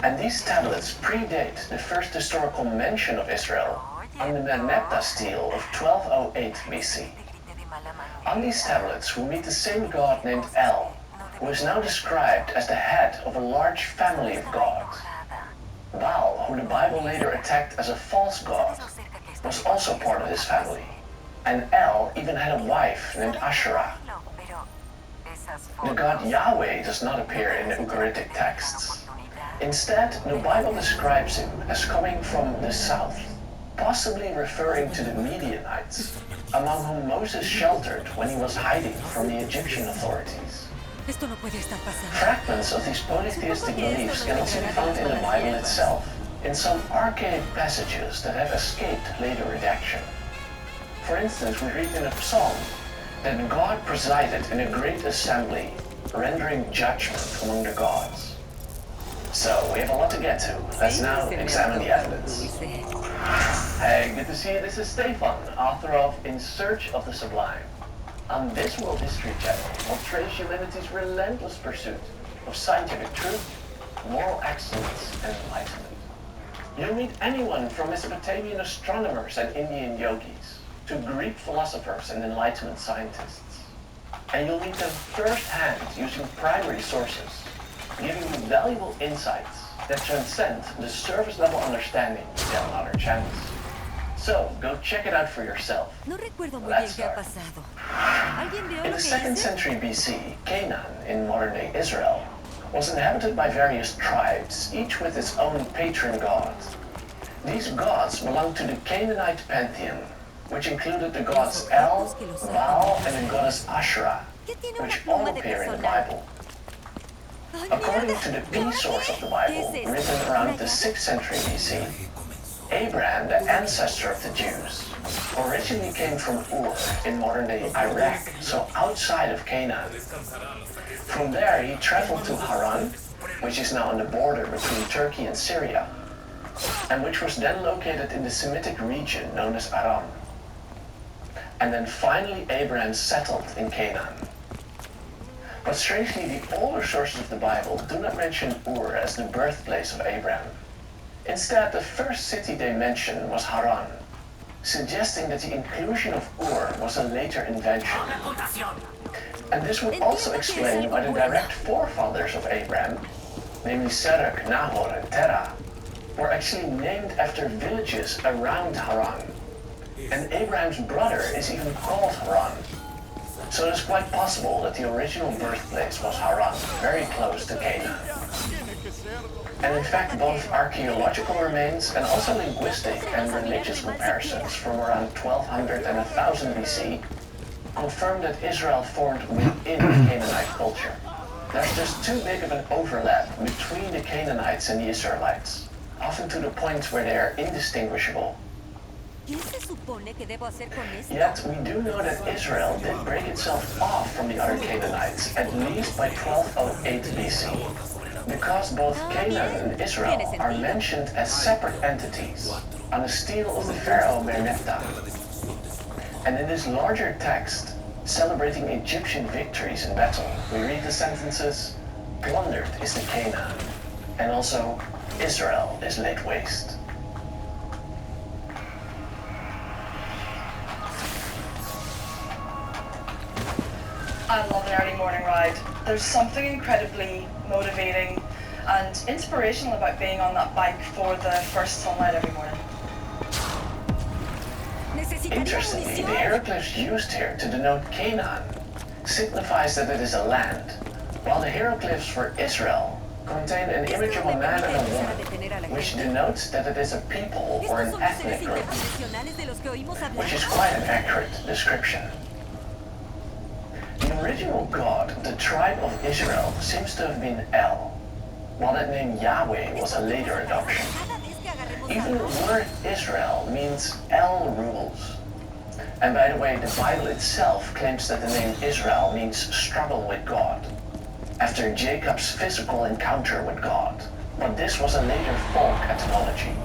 And these tablets predate the first historical mention of Israel on the Merneptah stele of 1208 BC. On these tablets, we meet the same god named El, who is now described as the head of a large family of gods. Baal, who the Bible later attacked as a false god, was also part of this family, and El even had a wife named Asherah. The god Yahweh does not appear in the Ugaritic texts. Instead, the Bible describes him as coming from the south, possibly referring to the Midianites, among whom Moses sheltered when he was hiding from the Egyptian authorities. Fragments of these polytheistic beliefs can also be found in the Bible itself, in some archaic passages that have escaped later redaction. For instance, we read in a psalm that God presided in a great assembly, rendering judgment among the gods. So, we have a lot to get to. Let's now examine the evidence. Hey, good to see you. This is Stefan, author of In Search of the Sublime. On this World History channel, we'll trace humanity's relentless pursuit of scientific truth, moral excellence, and enlightenment. You'll meet anyone from Mesopotamian astronomers and Indian yogis to Greek philosophers and Enlightenment scientists. And you'll meet them firsthand using primary sources, giving you valuable insights that transcend the surface-level understanding we get on other channels. So, go check it out for yourself. Let's start. In the 2nd century BC, Canaan, in modern-day Israel, was inhabited by various tribes, each with its own patron god. These gods belonged to the Canaanite pantheon, which included the gods El, Baal, and the goddess Asherah, which all appear in the Bible. According to the P source of the Bible, written around the 6th century BC, Abraham, the ancestor of the Jews, originally came from Ur in modern-day Iraq, so outside of Canaan. From there, he traveled to Haran, which is now on the border between Turkey and Syria, and which was then located in the Semitic region known as Aram. And then finally, Abraham settled in Canaan. But strangely, the older sources of the Bible do not mention Ur as the birthplace of Abraham. Instead, the first city they mention was Haran, suggesting that the inclusion of Ur was a later invention. And this would also explain why the direct forefathers of Abraham, namely Serach, Nahor, and Terah, were actually named after villages around Haran. And Abraham's brother is even called Haran. So it is quite possible that the original birthplace was Haran, very close to Canaan. And in fact, both archaeological remains and also linguistic and religious comparisons from around 1200 and 1000 BC confirm that Israel formed within the Canaanite culture. There's just too big of an overlap between the Canaanites and the Israelites, often to the point where they are indistinguishable. Yet, we do know that Israel did break itself off from the other Canaanites, at least by 1208 BC, because both Canaan and Israel are mentioned as separate entities on the stele of the pharaoh Merneptah. And in this larger text, celebrating Egyptian victories in battle, we read the sentences, "Plundered is the Canaan," and also, "Israel is laid waste." I love an early morning ride. There's something incredibly motivating and inspirational about being on that bike for the first sunlight every morning. Interestingly, the hieroglyphs used here to denote Canaan signifies that it is a land, while the hieroglyphs for Israel contain an image of a man and a woman, which denotes that it is a people or an ethnic group, which is quite an accurate description. The original god, the tribe of Israel, seems to have been El, while that name Yahweh was a later adoption. Even the word Israel means El rules. And by the way, the Bible itself claims that the name Israel means struggle with God, after Jacob's physical encounter with God. But this was a later folk etymology,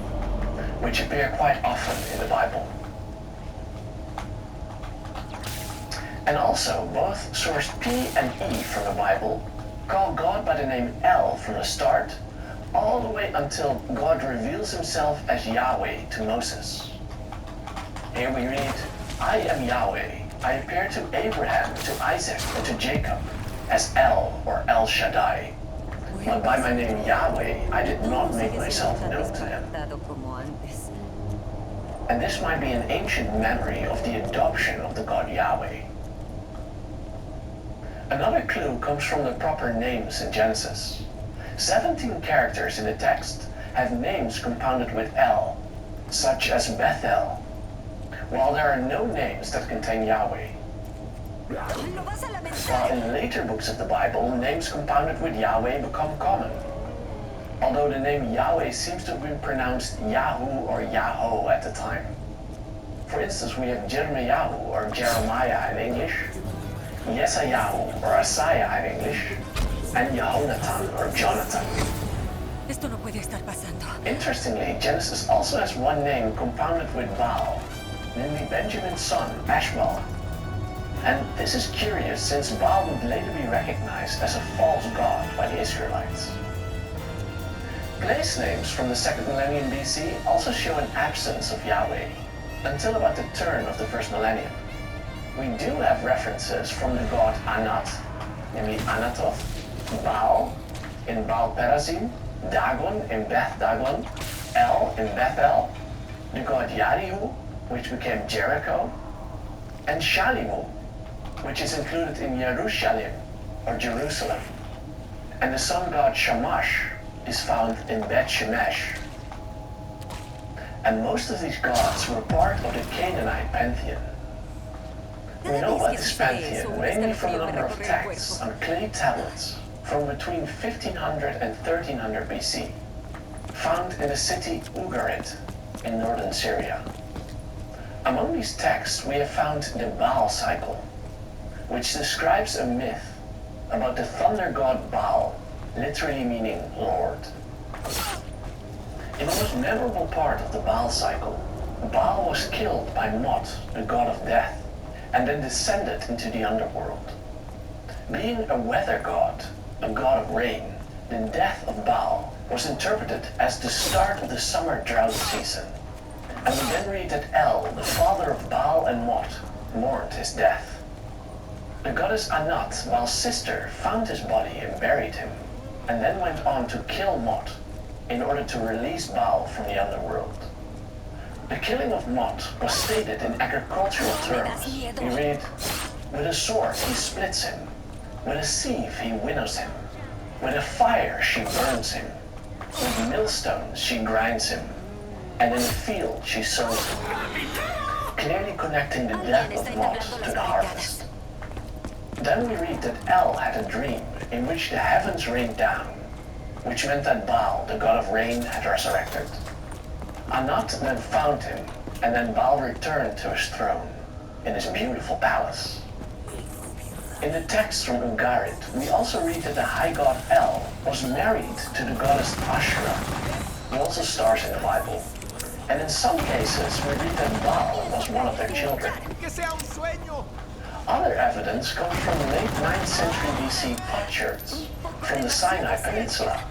which appear quite often in the Bible. And also, both source P and E from the Bible call God by the name El from the start, all the way until God reveals himself as Yahweh to Moses. Here we read, I am Yahweh. I appeared to Abraham, to Isaac, and to Jacob as El or El Shaddai. But by my name Yahweh, I did not make myself known to them. And this might be an ancient memory of the adoption of the god Yahweh. Another clue comes from the proper names in Genesis. 17 characters in the text have names compounded with El, such as Bethel, while there are no names that contain Yahweh. While in later books of the Bible, names compounded with Yahweh become common, although the name Yahweh seems to have been pronounced Yahu or Yahoo at the time. For instance, we have Jeremiah or Jeremiah in English, Yesayahu or Asaiah in English, and Jehonatan or Jonathan. Esto no puede estar pasando. Interestingly, Genesis also has one name compounded with Baal, namely Benjamin's son, Ashbal. And this is curious since Baal would later be recognized as a false god by the Israelites. Place names from the 2nd millennium BC also show an absence of Yahweh until about the turn of the 1st millennium. We do have references from the god Anat, namely Anatoth, Baal in Baal Perazim, Dagon in Beth Dagon, El in Bethel, the god Yarihu, which became Jericho, and Shalimu, which is included in Yerushalim, or Jerusalem. And the sun god Shamash is found in Bet Shemesh. And most of these gods were part of the Canaanite pantheon. We know about this pantheon mainly from a number of texts on clay tablets from between 1500 and 1300 BC, found in the city Ugarit in northern Syria. Among these texts we have found the Baal cycle, which describes a myth about the thunder god Baal, literally meaning Lord. In the most memorable part of the Baal cycle, Baal was killed by Mot, the god of death, and then descended into the underworld. Being a weather god, a god of rain, the death of Baal was interpreted as the start of the summer drought season. And we then read that El, the father of Baal and Mot, mourned his death. The goddess Anat, Baal's sister, found his body and buried him, and then went on to kill Mot in order to release Baal from the underworld. The killing of Mot was stated in agricultural terms. We read, with a sword he splits him, with a sieve he winnows him, with a fire she burns him, with millstones she grinds him, and in a field she sows him, clearly connecting the death of Mot to the harvest. Then we read that El had a dream in which the heavens rained down, which meant that Baal, the god of rain, had resurrected. Anat then found him, and then Baal returned to his throne in his beautiful palace. In the text from Ugarit, we also read that the high god El was married to the goddess Ashura, who also stars in the Bible. And in some cases, we read that Baal was one of their children. Other evidence comes from late 9th century BC potsherds from the Sinai Peninsula.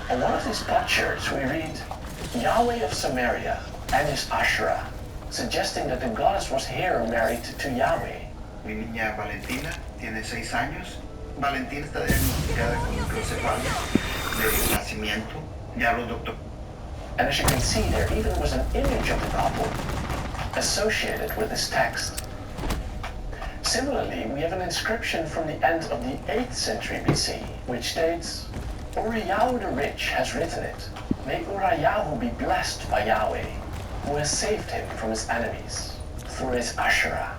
On one of these potsherds, we read, Yahweh of Samaria and his Ashura, suggesting that the goddess was here married to Yahweh. Mi niña Valentina tiene 6 años. Valentina está diagnosticada con microcefalia de nacimiento. Ya los doctores. And as you can see, there even was an image of the couple associated with this text. Similarly, we have an inscription from the end of the 8th century BC, which states, Uriyahu the Rich has written it. May Uriyahu be blessed by Yahweh, who has saved him from his enemies, through his Ashura.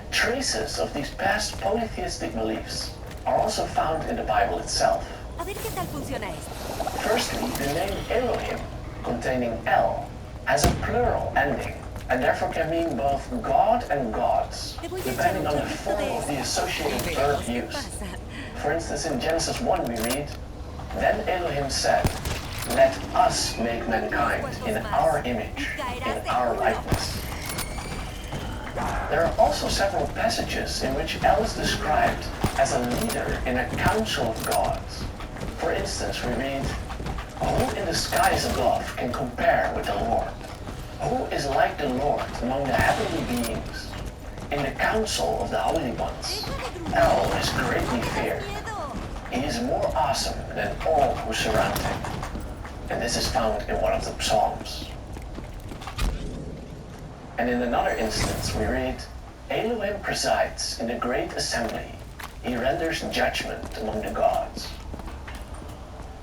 Traces of these past polytheistic beliefs are also found in the Bible itself. A ver qué tal funciona esto. Firstly, the name Elohim, containing El, has a plural ending, and therefore can mean both God and gods, depending on the form of the associated verb used. For instance, in Genesis 1 we read, Then Elohim said, Let us make mankind in our image, in our likeness. There are also several passages in which El is described as a leader in a council of gods. For instance, instance, we read, "Who in the skies above can compare with the Lord? Who is like the Lord among the heavenly beings? In the council of the holy ones, El is greatly feared. He is more awesome than all who surround him." And this is found in one of the Psalms. And in another instance, we read, "Elohim presides in the great assembly. He renders judgment among the gods."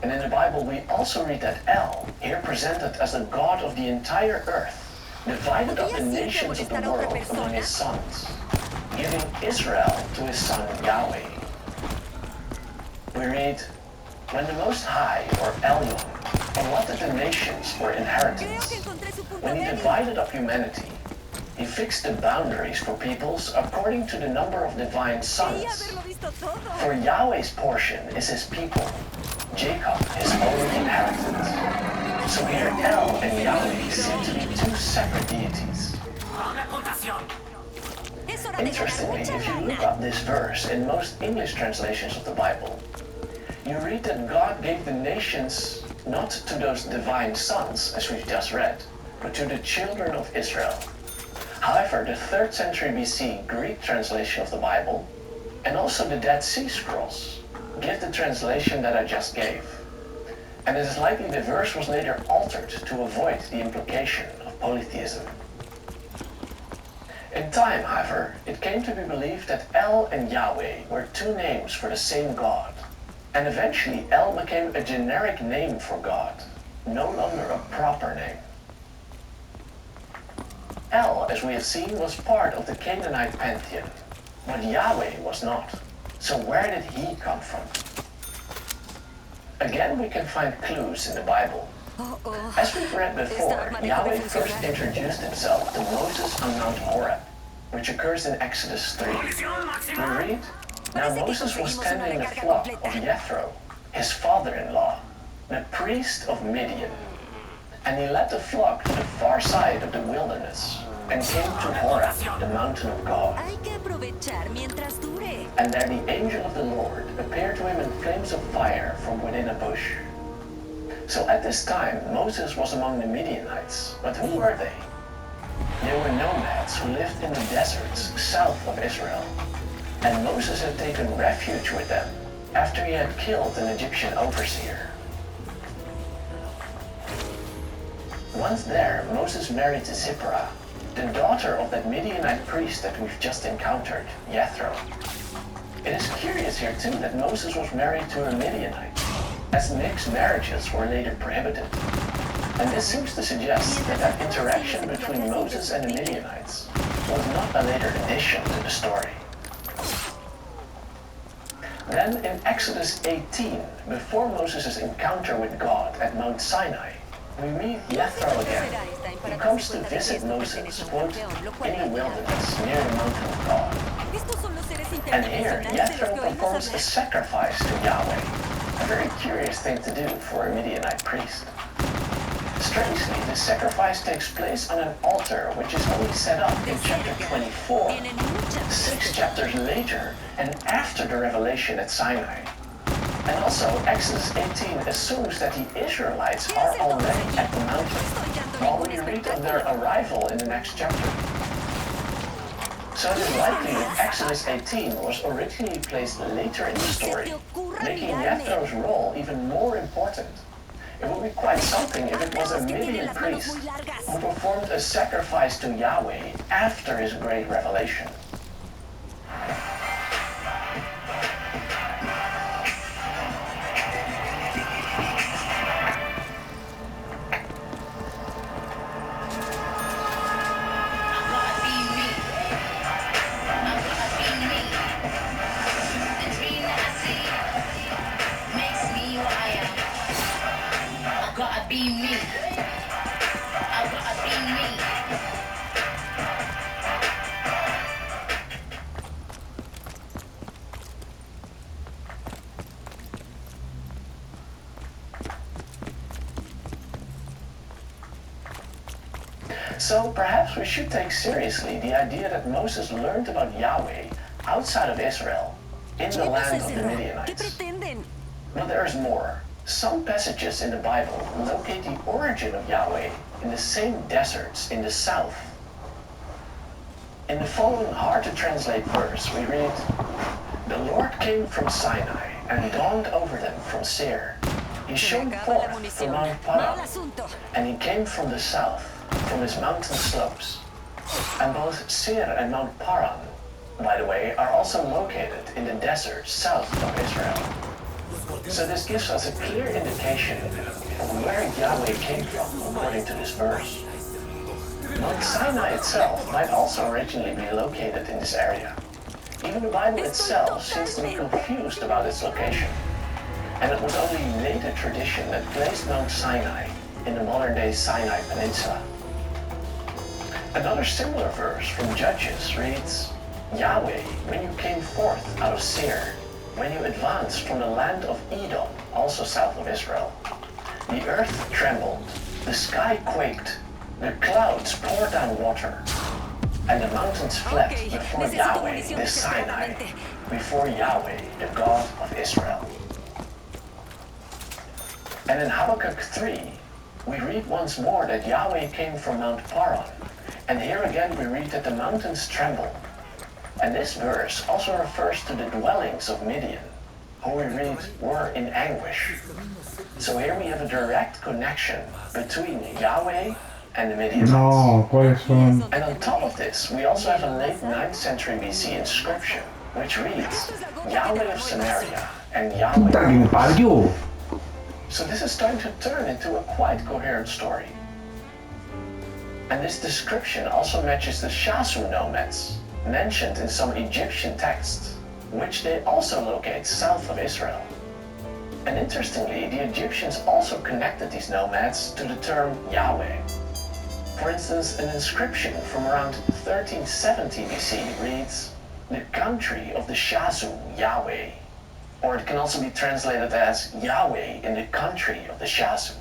And in the Bible, we also read that El, here presented as the God of the entire earth, divided up the nations of the world among his sons, giving Israel to his son Yahweh. We read, "When the Most High, or Elyon, allotted the nations for inheritance, when he divided up humanity, he fixed the boundaries for peoples according to the number of divine sons. For Yahweh's portion is his people, Jacob his holy inheritance." So here El and Yahweh seem to be two separate deities. Interestingly, if you look up this verse in most English translations of the Bible, you read that God gave the nations not to those divine sons, as we've just read, but to the children of Israel. However, the 3rd century BC Greek translation of the Bible, and also the Dead Sea Scrolls, give the translation that I just gave. And it is likely the verse was later altered to avoid the implication of polytheism. In time, however, it came to be believed that El and Yahweh were two names for the same God. And eventually El became a generic name for God, no longer a proper name. El, as we have seen, was part of the Canaanite pantheon, but Yahweh was not. So where did he come from? Again, we can find clues in the Bible. As we've read before, Yahweh first introduced himself to Moses on Mount Horeb, which occurs in Exodus 3. We read, "Now Moses was tending the flock of Jethro, his father-in-law, the priest of Midian. And he led the flock to the far side of the wilderness, and came to Horeb, the mountain of God. And there the angel of the Lord appeared to him in flames of fire from within a bush." So at this time, Moses was among the Midianites, but who were they? They were nomads who lived in the deserts south of Israel. And Moses had taken refuge with them after he had killed an Egyptian overseer. Once there, Moses married Zipporah, the daughter of that Midianite priest that we've just encountered, Jethro. It is curious here too that Moses was married to a Midianite, as mixed marriages were later prohibited. And this seems to suggest that that interaction between Moses and the Midianites was not a later addition to the story. Then in Exodus 18, before Moses' encounter with God at Mount Sinai, we meet Jethro again. He comes to visit Moses, quote, "in the wilderness near the mountain of God." And here, Jethro performs a sacrifice to Yahweh, a very curious thing to do for a Midianite priest. Strangely, the sacrifice takes place on an altar which is only set up in chapter 24, 6 chapters later and after the revelation at Sinai. And also, Exodus 18 assumes that the Israelites are already at the mountain, while we read of their arrival in the next chapter. So it is likely that Exodus 18 was originally placed later in the story, making Jethro's role even more important. It would be quite something if it was a Midian priest who performed a sacrifice to Yahweh after his great revelation. So perhaps we should take seriously the idea that Moses learned about Yahweh outside of Israel, in the land of the Midianites. But there is more. Some passages in the Bible locate the origin of Yahweh in the same deserts in the south. In the following hard-to-translate verse, we read, "The Lord came from Sinai and dawned over them from Seir. He shone forth from Mount Paran, and he came from the south, from his mountain slopes." And both Seir and Mount Paran, by the way, are also located in the desert south of Israel. So this gives us a clear indication of where Yahweh came from, according to this verse. Mount Sinai itself might also originally be located in this area. Even the Bible itself seems to be confused about its location. And it was only later tradition that placed Mount Sinai in the modern-day Sinai Peninsula. Another similar verse from Judges reads, "Yahweh, when you came forth out of Seir, when you advanced from the land of Edom, also south of Israel, the earth trembled, the sky quaked, the clouds poured down water, and the mountains fled before Yahweh, the Sinai, before Yahweh, the God of Israel." And in Habakkuk 3, we read once more that Yahweh came from Mount Paran, and here again we read that the mountains trembled. And this verse also refers to the dwellings of Midian, who we read were in anguish. So here we have a direct connection between Yahweh and the Midianites. No, ¿cuáles son? And on top of this, we also have a late 9th century BC inscription, which reads, "Yahweh of Samaria and Yahweh Puta que me of..." parió. So this is starting to turn into a quite coherent story. And this description also matches the Shasu nomads, mentioned in some Egyptian texts, which they also locate south of Israel. And interestingly, the Egyptians also connected these nomads to the term Yahweh. For instance, an inscription from around 1370 BC reads, "The country of the Shasu Yahweh," or it can also be translated as Yahweh in the country of the Shasu.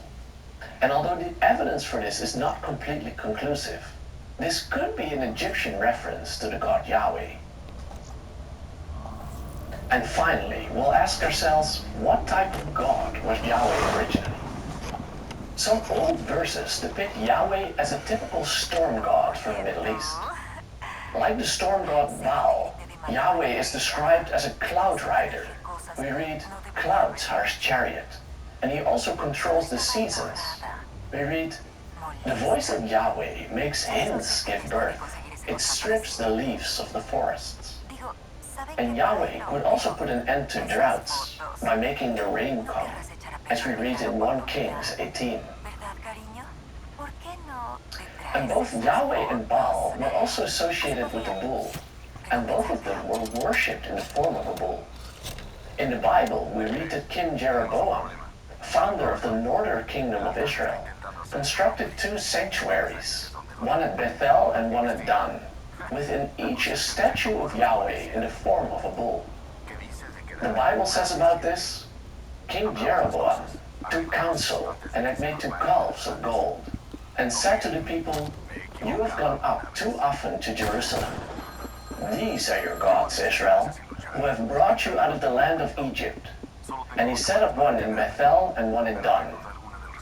And although the evidence for this is not completely conclusive, this could be an Egyptian reference to the god Yahweh. And finally, we'll ask ourselves, what type of god was Yahweh originally? Some old verses depict Yahweh as a typical storm god from the Middle East. Like the storm god Baal, Yahweh is described as a cloud rider. We read, "Clouds are his chariot," and he also controls the seasons. We read, "The voice of Yahweh makes hinds give birth. It strips the leaves of the forests." And Yahweh could also put an end to droughts by making the rain come, as we read in 1 Kings 18. And both Yahweh and Baal were also associated with the bull, and both of them were worshipped in the form of a bull. In the Bible, we read that King Jeroboam, founder of the northern kingdom of Israel, constructed 2 sanctuaries, one at Bethel and one at Dan, within each a statue of Yahweh in the form of a bull. The Bible says about this, "King Jeroboam took counsel and had made 2 calves of gold, and said to the people, 'You have gone up too often to Jerusalem. These are your gods, Israel, who have brought you out of the land of Egypt.' And he set up one in Bethel and one in Dan."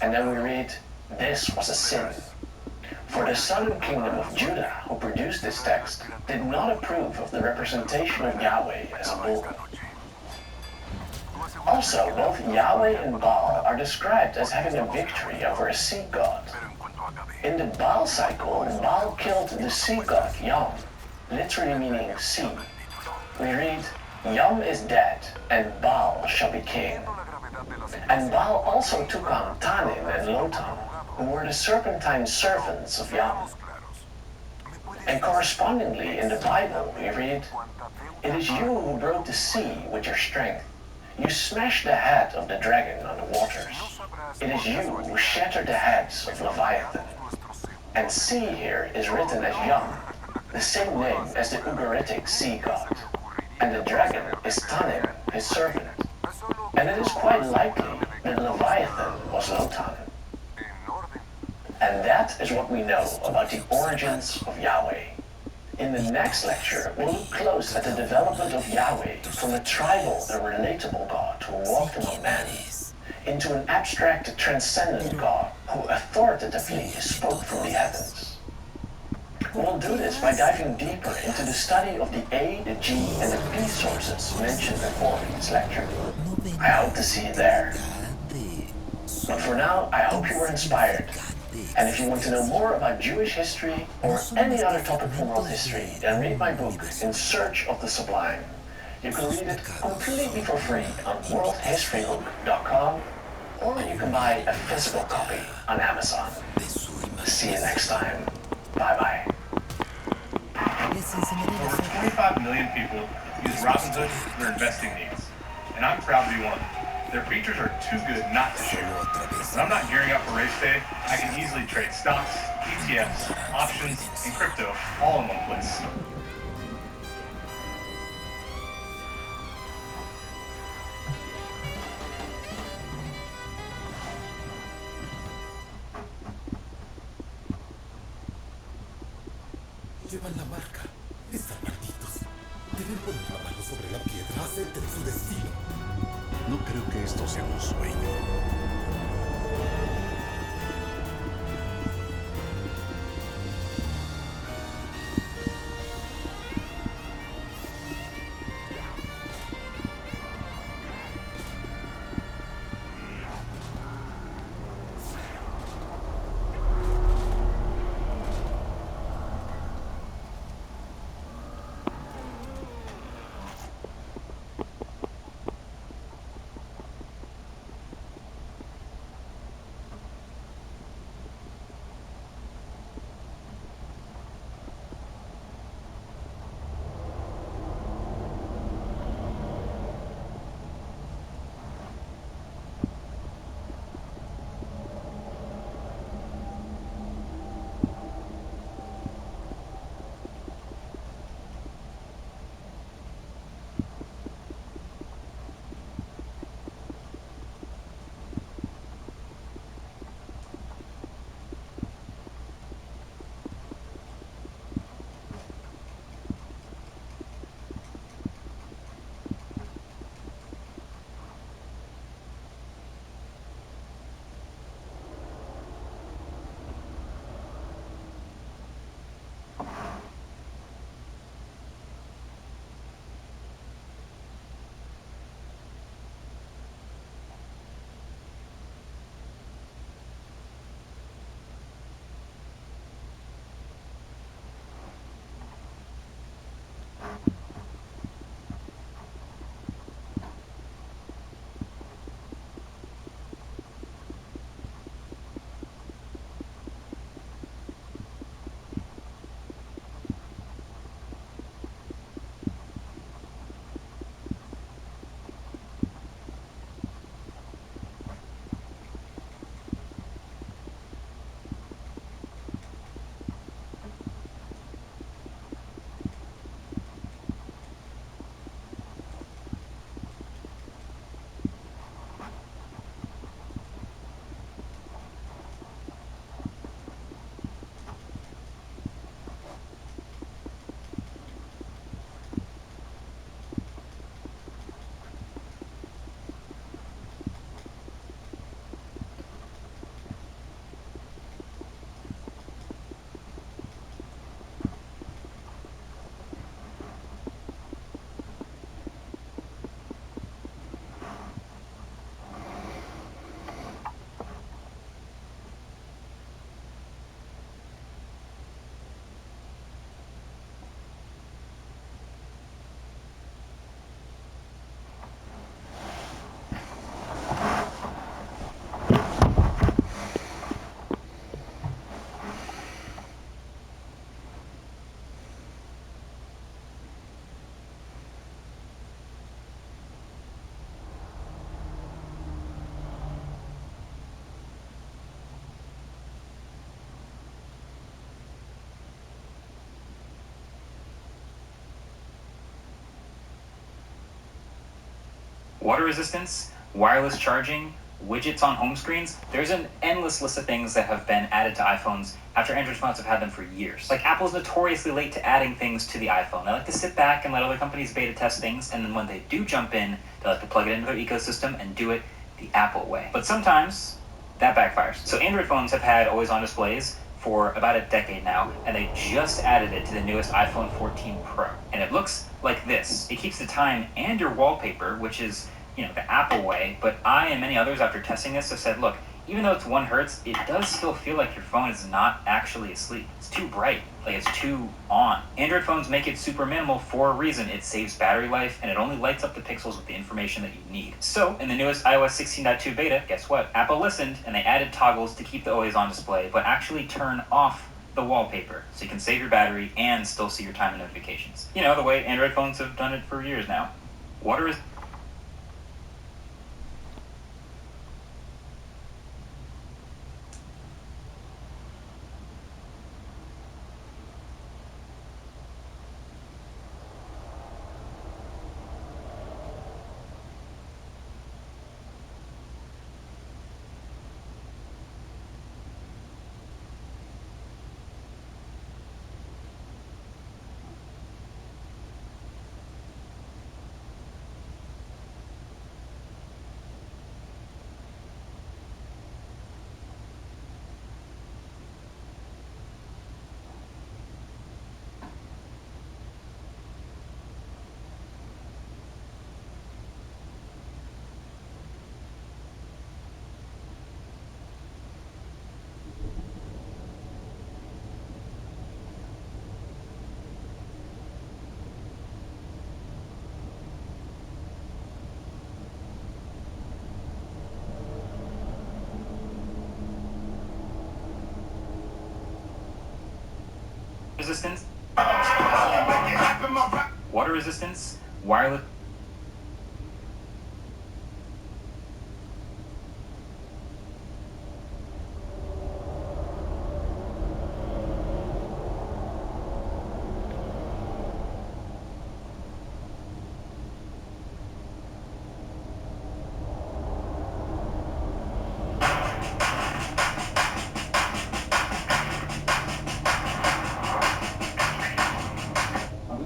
And then we read, "This was a sin." For the southern kingdom of Judah, who produced this text, did not approve of the representation of Yahweh as a bull. Also, both Yahweh and Baal are described as having a victory over a sea god. In the Baal cycle, Baal killed the sea god Yam, literally meaning sea. We read, "Yam is dead, and Baal shall be king." And Baal also took on Tanin and Lotan, who were the serpentine servants of Yam. And correspondingly in the Bible we read, "It is you who broke the sea with your strength. You smashed the head of the dragon on the waters. It is you who shattered the heads of Leviathan." And sea here is written as Yam, the same name as the Ugaritic sea god. And the dragon is Tanin, his servant. And it is quite likely that Leviathan was Lotan. And that is what we know about the origins of Yahweh. In the next lecture, we'll look close at the development of Yahweh from a tribal and relatable God who walked among men into an abstract, transcendent God who authoritatively spoke from the heavens. We'll do this by diving deeper into the study of the A, the G, and the P sources mentioned before in this lecture. I hope to see you there. But for now, I hope you were inspired. And if you want to know more about Jewish history or any other topic from world history, then read my book, In Search of the Sublime. You can read it completely for free on worldhistorybook.com, or you can buy a physical copy on Amazon. See you next time. Bye-bye. Over 25 million people use Robinhood for their investing needs, and I'm proud to be one of them. Their features are too good not to share. When I'm not gearing up for race day, I can easily trade stocks, ETFs, options, and crypto all in one place. Llevan la marca. Están malditos. Deben poner la mano sobre la piedra, acepten su destino. No creo que esto sea un sueño. Water resistance, wireless charging, widgets on home screens. There's an endless list of things that have been added to iPhones after Android phones have had them for years. Like Apple's notoriously late to adding things to the iPhone. They like to sit back and let other companies beta test things, and then when they do jump in, they like to plug it into their ecosystem and do it the Apple way. But sometimes that backfires. So Android phones have had always-on displays for about a decade now, and they just added it to the newest iPhone 14 Pro. And it looks like this. It keeps the time and your wallpaper, which is, you know, the Apple way, but I and many others after testing this have said, look, even though it's 1 hertz, it does still feel like your phone is not actually asleep. It's too bright, like it's too on. Android phones make it super minimal for a reason. It saves battery life, and it only lights up the pixels with the information that you need. So, in the newest iOS 16.2 beta, guess what? Apple listened, and they added toggles to keep the always-on display, but actually turn off the wallpaper, so you can save your battery and still see your time and notifications. You know, the way Android phones have done it for years now. Water is... resistance, water resistance, wireless.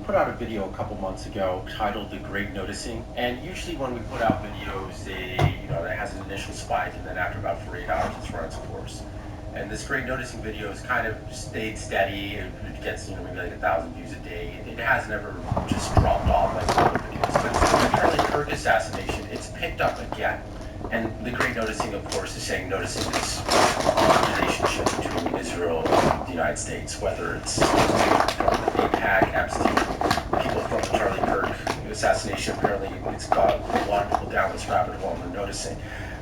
Put out a video a couple months ago titled The Great Noticing, and usually when we put out videos, that has an initial spike, and then after about 48 hours it runs its course. And this Great Noticing video has kind of stayed steady. It gets maybe like 1,000 views a day. It hasn't ever just dropped off like some other videos. But the Charlie Kirk assassination, it's picked up again. And the Great Noticing, of course, is noticing this relationship between Israel and the United States, whether it's AIPAC, Epstein, people from the Charlie Kirk assassination. Apparently, it's got a lot of people down this rabbit hole and they're noticing.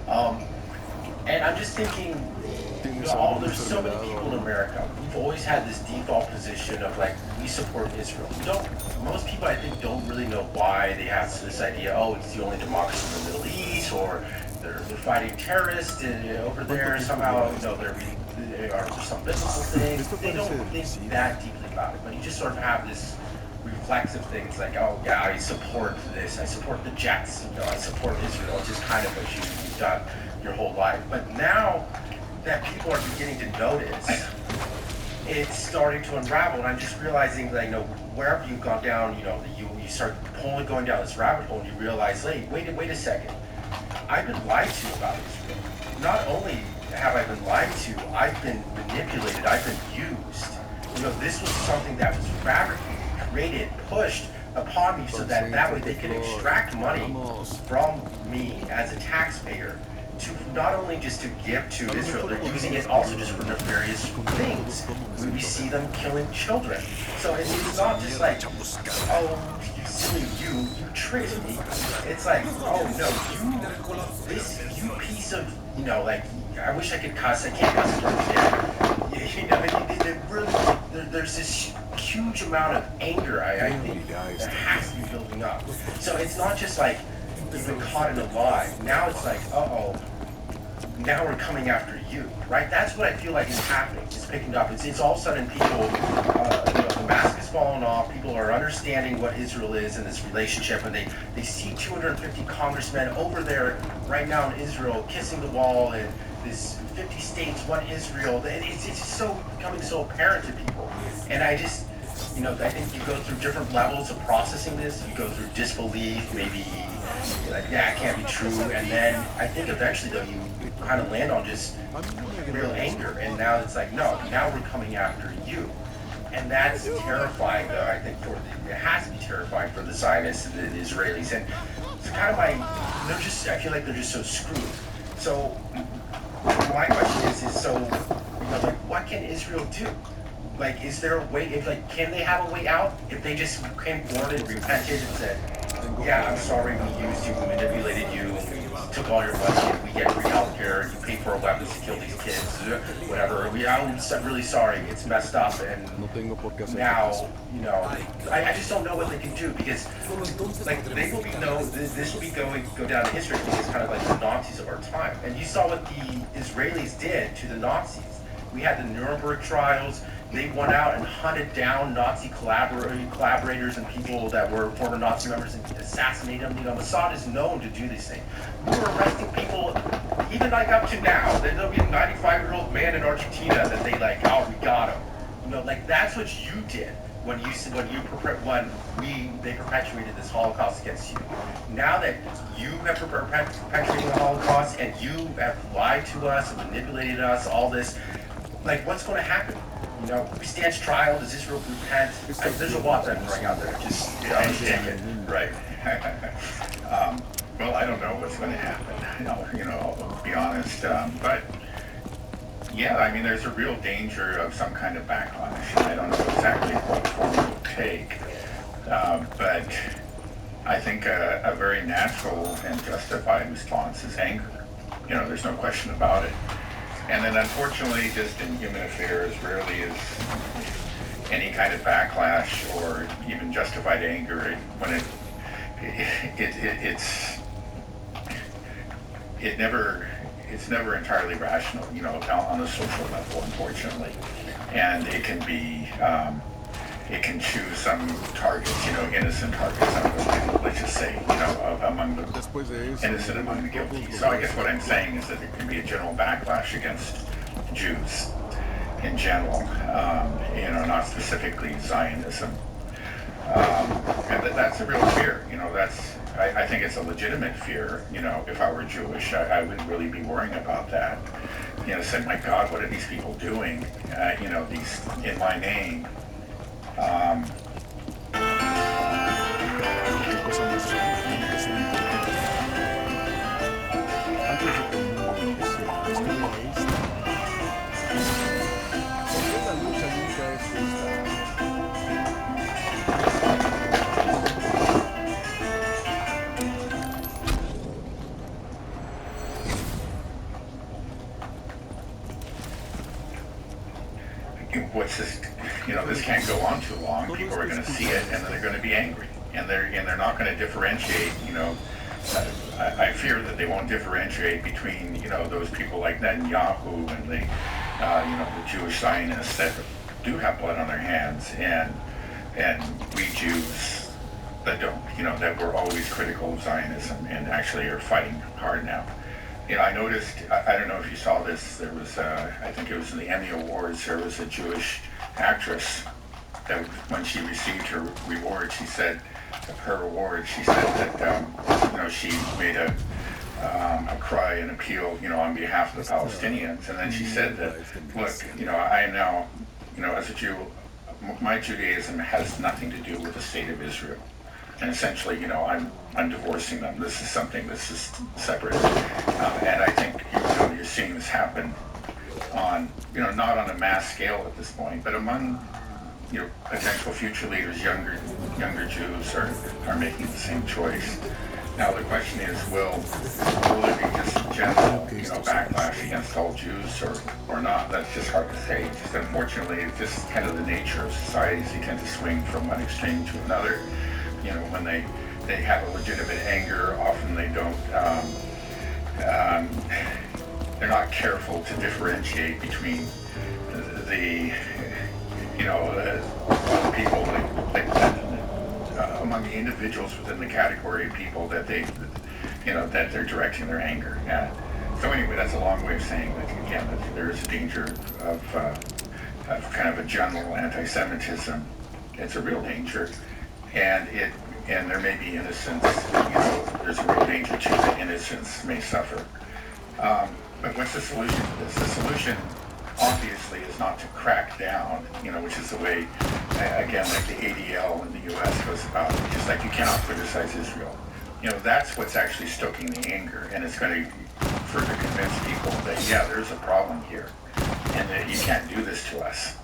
And I'm just thinking, there's so many people in America. We've always had this default position of like, we support Israel. Most people, I think, don't really know why they have this idea, it's the only democracy in the Middle East, or they're fighting terrorists over there somehow, there are some biblical things. They don't think that deeply about it, but you just sort of have this reflexive things like, I support this, I support the Jets, I support Israel. It's just kind of what you've done your whole life. But now that people are beginning to notice, it's starting to unravel, and I'm just realizing that, wherever you've gone down, you start going down this rabbit hole, and you realize, wait a second, I've been lied to about Israel. Not only have I been lied to, I've been manipulated, I've been used. This was something that was fabricated, created, pushed upon me so that way they could extract money from me as a taxpayer to not only just to give to Israel, they're using it also just for nefarious things. We see them killing children. So it's not just like, you tricked me. It's like, you piece of, I wish I could cuss, I can't cuss again. There's this huge amount of anger, I think, that has to be building up. So it's not just like, you've been caught in a lie. Now it's like, now we're coming after you, right? That's what I feel like is happening. It's picking up. It's all of a sudden people, the mask is falling off. People are understanding what Israel is in this relationship, and they see 250 congressmen over there right now in Israel kissing the wall, and this 50 states, one Israel. It's just becoming so apparent to people. And I just, I think you go through different levels of processing this. You go through disbelief, maybe like, yeah, it can't be true. And then I think eventually, though, you kind of land on just real anger. And now it's like, no, now we're coming after you. And that's terrifying, though, I think, it has to be terrifying for the Zionists and the Israelis. And it's kind of I feel like they're just so screwed. So my question is so, like, what can Israel do? Like, is there a way, can they have a way out if they just came forward and repented and said, yeah, I'm sorry we used you, we manipulated you, we took all your money, we get free health care, you pay for our weapons to kill these kids, whatever. I'm really sorry, it's messed up, and now, I just don't know what they can do, because, like, they will be this will be go down in history because it's kind of like the Nazis of our time. And you saw what the Israelis did to the Nazis. We had the Nuremberg trials. They went out and hunted down Nazi collaborators and people that were former Nazi members and assassinated them. Mossad is known to do these things. We were arresting people, even like up to now. There'll be a 95-year-old man in Argentina that they we got him. That's what you did when they perpetuated this Holocaust against you. Now that you have perpetuated the Holocaust and you have lied to us and manipulated us, all this, what's going to happen? We stand trial. Does Israel repent? There's a lot that I'm throwing out there. Just understand it. Right. Well, I don't know what's going to happen. I'll be honest. But yeah, I mean, there's a real danger of some kind of backlash. I don't know exactly what form it will take. But I think a very natural and justified response is anger. There's no question about it. And then unfortunately, just in human affairs, rarely is any kind of backlash or even justified anger when it's never entirely rational, on a social level, unfortunately. And it can be, it can choose some targets, innocent targets, let's just say, among the innocent among the guilty. So I guess what I'm saying is that there can be a general backlash against Jews in general, not specifically Zionism. And that's a real fear, I think it's a legitimate fear, if I were Jewish, I wouldn't really be worrying about that. Say, my God, what are these people doing, these in my name? What's this? This can't go on too long. People are going to see it, and then they're going to be angry, and they're not going to differentiate. I fear that they won't differentiate between those people like Netanyahu and the Jewish Zionists that do have blood on their hands, and we Jews that don't. That we're always critical of Zionism and actually are fighting hard now. I noticed, I don't know if you saw this, there was, I think it was in the Emmy Awards, there was a Jewish actress that when she received her reward, she said that, she made a cry and appeal, on behalf of the Palestinians. And then she said that, look, I am now, as a Jew, my Judaism has nothing to do with the state of Israel. And essentially, I'm divorcing them. This is something this is separate. And I think, you're seeing this happen on, not on a mass scale at this point, but among, potential future leaders, younger Jews are making the same choice. Now the question is, will it be just general, backlash against all Jews or not? That's just hard to say. Just unfortunately, it's just kind of the nature of societies. They tend to swing from one extreme to another. When they have a legitimate anger, often they don't, they're not careful to differentiate between the people, among the individuals within the category of people that that they're directing their anger at. So anyway, that's a long way of saying that, again, that there is a danger of kind of a general anti-Semitism. It's a real danger. And it and there may be innocence, there's a real danger too that innocence may suffer. But what's the solution to this? The solution, obviously, is not to crack down, which is the way, again, like the ADL in the U.S. goes about it. Just like you cannot criticize Israel. That's what's actually stoking the anger, and it's going to further convince people that, yeah, there's a problem here, and that you can't do this to us.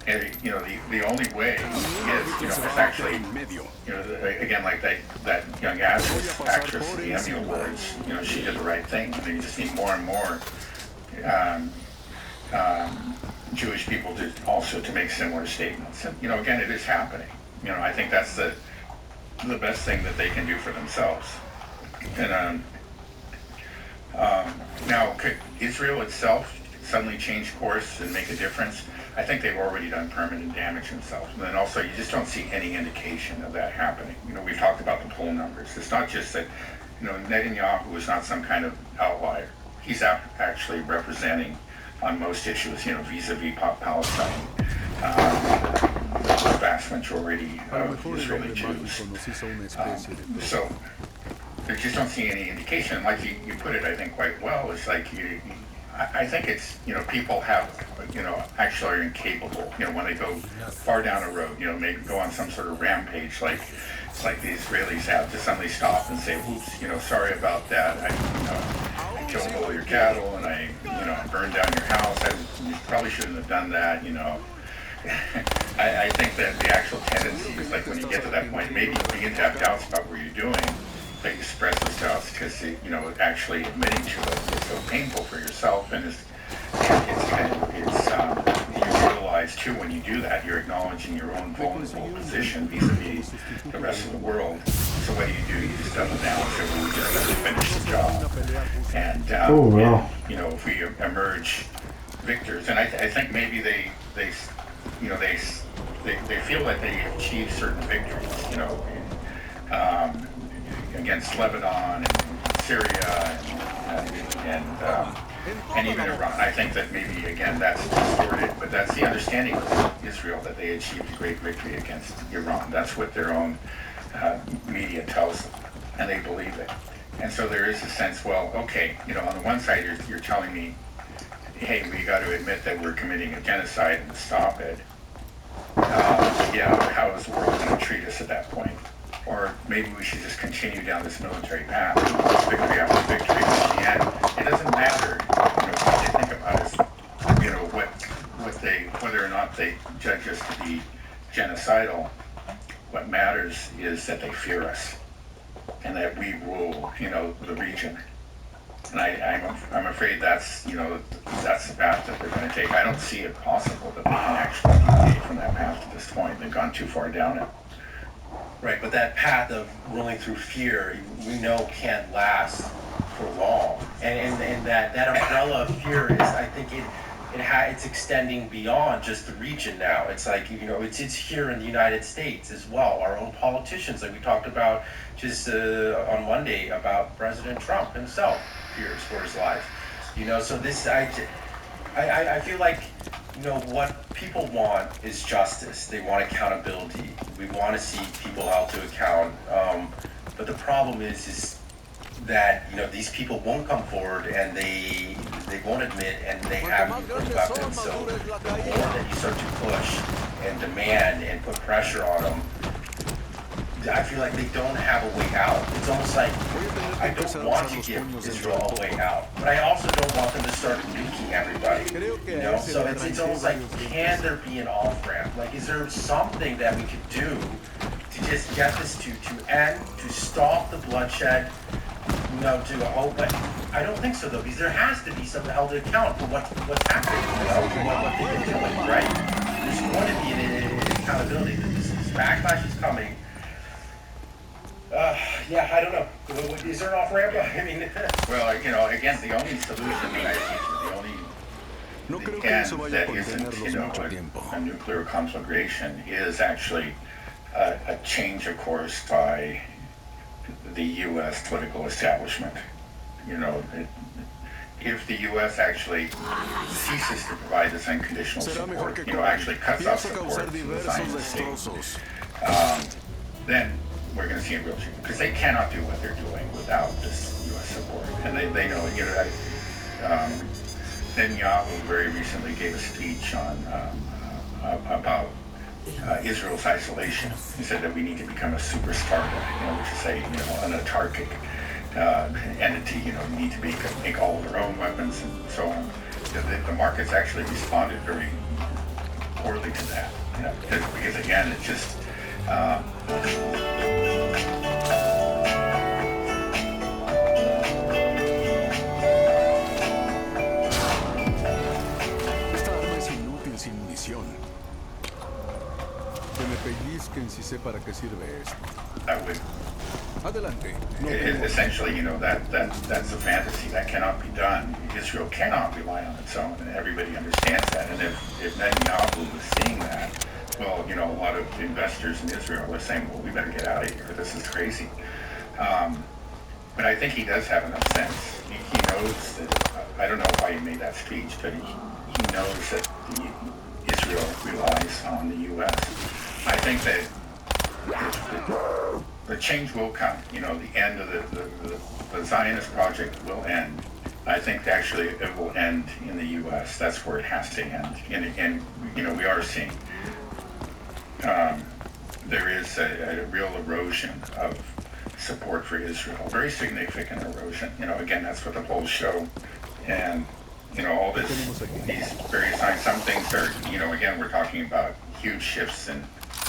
And, the only way is, it's actually, again, like that young actress at the Emmy Awards, she did the right thing. You just need more and more Jewish people to make similar statements. And, again, it is happening. I think that's the best thing that they can do for themselves. And now, could Israel itself suddenly change course and make a difference? I think they've already done permanent damage themselves. And then also, you just don't see any indication of that happening. We've talked about the poll numbers. It's not just that, Netanyahu is not some kind of outlier. He's actually representing on most issues, vis-a-vis Palestine, the vast majority of Israeli Jews. So they just don't see any indication. Like you put it, I think, quite well. It's like I think it's, people have, actually are incapable, when they go far down a road, maybe go on some sort of rampage, like the Israelis have to suddenly stop and say, oops, sorry about that. I killed all your cattle and I burned down your house. You probably shouldn't have done that, I think that the actual tendency is like when you get to that point, maybe you begin to have doubts about what you're doing, that you express those doubts because, actually admitting to it is so painful for yourself, and you realize too when you do that, you're acknowledging your own vulnerable position vis-a-vis the rest of the world. So what do? You just double down and say, well, we just have to finish the job. And, if we emerge victors, and I think maybe they feel that they achieve certain victories, against Lebanon and Syria and even Iran. I think that maybe, again, that's distorted, but that's the understanding of Israel, that they achieved a great victory against Iran. That's what their own media tells them, and they believe it. And so there is a sense, well, okay, on the one side you're telling me, hey, we got to admit that we're committing a genocide and stop it. How is the world going to treat us at that point? Or maybe we should just continue down this military path, victory after victory. In the end, it doesn't matter, what they think about us, whether or not they judge us to be genocidal. What matters is that they fear us, and that we rule, the region. And I'm afraid that's that's the path that they're going to take. I don't see it possible that they can actually deviate from that path at this point. They've gone too far down it. Right, but that path of ruling through fear, we know can't last for long. And that umbrella of fear is, I think it's extending beyond just the region now. It's like, it's here in the United States as well. Our own politicians, like we talked about just on Monday about President Trump himself fears for his life. So this, I feel like, what people want is justice. They want accountability. We want to see people held to account. But the problem is that, these people won't come forward and they won't admit, and they have nuclear weapons. So the more that you start to push and demand and put pressure on them, I feel like they don't have a way out. It's almost like I don't want to give Israel a way out, but I also don't want them to start nuking everybody. So it's almost like, can there be an off-ramp? Like, is there something that we could do to just get this to end, to stop the bloodshed? But I don't think so, though, because there has to be some held to account for what's happening, what they've been doing, right? There's going to be an accountability. This backlash is coming. I don't know. Is there an off-ramp? I mean... Well, again, the only solution that I see, the end that isn't, a nuclear conflagration is actually a change of course by the U.S. political establishment. If the U.S. actually ceases to provide this unconditional support, actually cuts off support to the Zionist state, then we're going to see a real change, because they cannot do what they're doing without this U.S. support, and they know. Netanyahu very recently gave a speech on about Israel's isolation. He said that we need to become a super Sparta, which is an autarkic entity. We need to make all of our own weapons and so on. The markets actually responded very poorly to that, because again, it's just. Sin munición. Que me pellizquen si sé para qué sirve esto. That would. Adelante. Essentially, that's a fantasy that cannot be done. Israel cannot rely on its own, and everybody understands that. And if Netanyahu was seeing that, well, a lot of investors in Israel are saying, well, we better get out of here. This is crazy. But I think he does have enough sense. He knows that. I don't know why he made that speech, but he knows that Israel relies on the U.S. I think that the change will come. The end of the Zionist project will end. I think actually it will end in the U.S. That's where it has to end. And we are seeing there is a real erosion of support for Israel, very significant erosion. Again, that's what the polls show. And all these various signs, some things are, again, we're talking about huge shifts in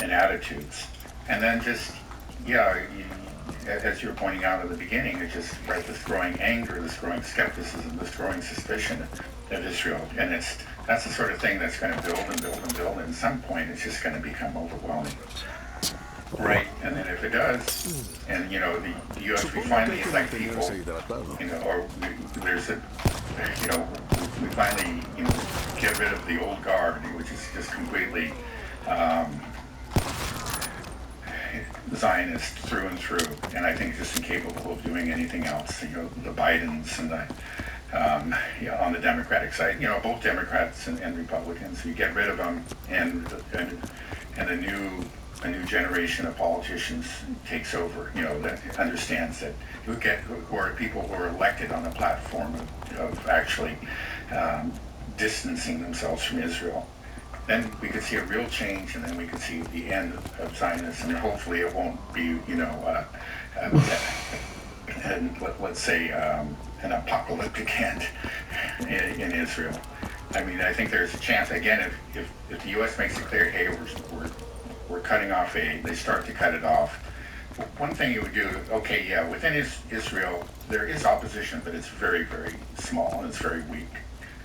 attitudes. And then just, as you were pointing out at the beginning, it's just this growing anger, this growing skepticism, this growing suspicion of Israel. And that's the sort of thing that's going to build and build and build. And at some point, it's just going to become overwhelming. Right. And then if it does, and the U.S. we finally elect people, or there's a, we finally get rid of the old guard, which is just completely Zionist through and through, and I think just incapable of doing anything else. The Bidens and the on the Democratic side, both Democrats and Republicans, you get rid of them, and a new generation of politicians takes over, that understands that who are people who are elected on a platform of actually distancing themselves from Israel. Then we could see a real change, and then we could see the end of Zionism, and hopefully it won't be, let's say, an apocalyptic end in Israel. I mean, I think there's a chance, again, if the U.S. makes it clear, hey, we're cutting off aid, they start to cut it off. One thing you would do, okay, yeah, within Israel, there is opposition, but it's very, very small and it's very weak.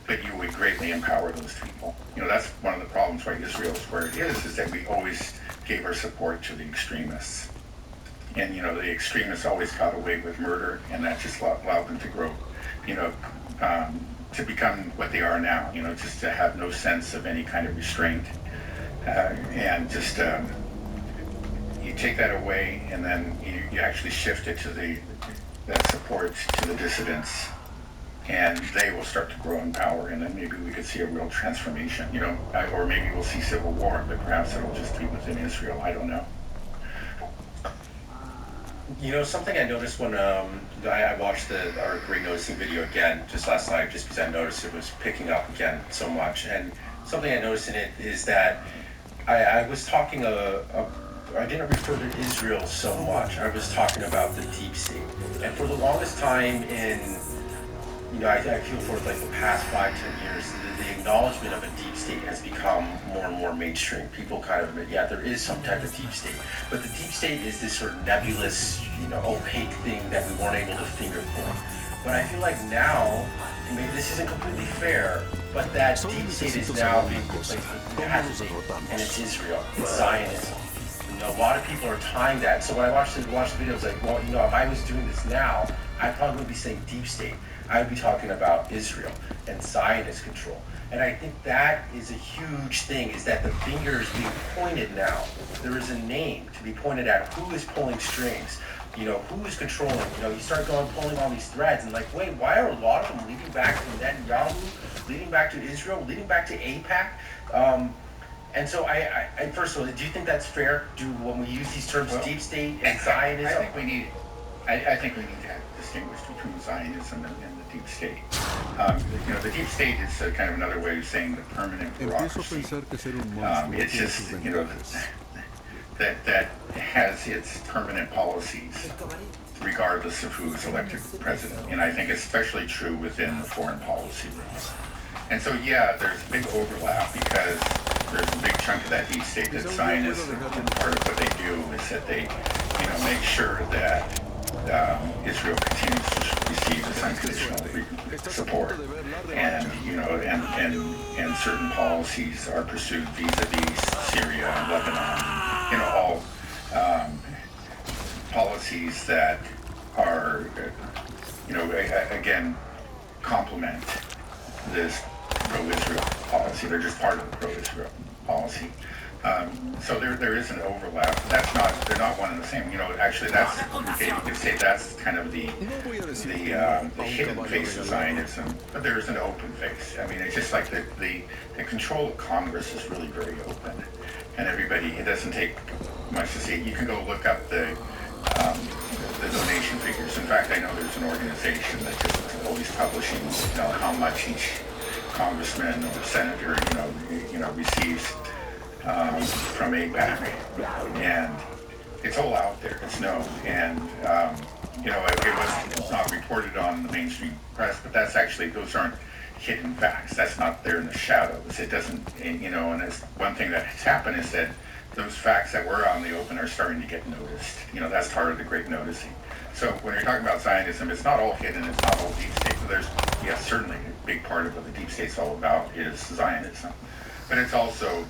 But you would greatly empower those people. That's one of the problems why Israel is where it is that we always gave our support to the extremists. And, the extremists always got away with murder, and that just allowed them to grow, to become what they are now, just to have no sense of any kind of restraint. And just you take that away, and then you actually shift it to that support to the dissidents, and they will start to grow in power, and then maybe we could see a real transformation, or maybe we'll see civil war, but perhaps it'll just be within Israel. I don't know. Something I noticed when I watched our Great Noticing video again just last night, just because I noticed it was picking up again so much, and something I noticed in it is that I was talking I didn't refer to Israel so much. I was talking about the deep state. And for the longest time I feel for like the past 5-10 years, the acknowledgement of a deep state has become more and more mainstream. People kind of admit, there is some type of deep state. But the deep state is this sort of nebulous, opaque thing that we weren't able to finger point. But I feel like now, and maybe this isn't completely fair, but that deep state is now being replaced with that state, and it's Israel, it's Zionism. A lot of people are tying that. So when I watched the video, it's like, well, if I was doing this now, I probably would be saying deep state. I would be talking about Israel and Zionist control. And I think that is a huge thing, is that the finger is being pointed now. There is a name to be pointed at. Who is pulling strings? Who is controlling? You start pulling all these threads, and like, wait, why are a lot of them leading back to Netanyahu, leading back to Israel, leading back to AIPAC? And so I first of all, do you think that's fair? When we use these terms, deep state and Zionism? I think we need to distinguish between Zionism and the deep state. The deep state is kind of another way of saying the permanent bureaucracy. It's just, that has its permanent policies regardless of who is elected president. And I think especially true within the foreign policy realm. And so, yeah, there's a big overlap because there's a big chunk of that deep state that's Zionist, and part of what they do is that they, make sure that Israel continues to receive this unconditional support, and and certain policies are pursued vis-a-vis Syria and Lebanon, all policies that are, again, complement this pro-Israel policy. They're just part of the pro-Israel policy. So there is an overlap. They're not one and the same. Actually, you could say that's kind of the hidden face of Zionism, but there's an open face. I mean, it's just like the control of Congress is really very open, and it doesn't take much to see. You can go look up the donation figures. In fact, I know there's an organization that just always publishing, how much each congressman or senator, receives from AIPAC, and it's all out there. It's known, and it was not reported on the mainstream press, but those aren't hidden facts. That's not there in the shadows. It doesn't, and it's one thing that has happened is that those facts that were out in the open are starting to get noticed. That's part of the great noticing. So when you're talking about Zionism, it's not all hidden, it's not all deep state. But there's, certainly a big part of what the deep state's all about is Zionism. But it's also,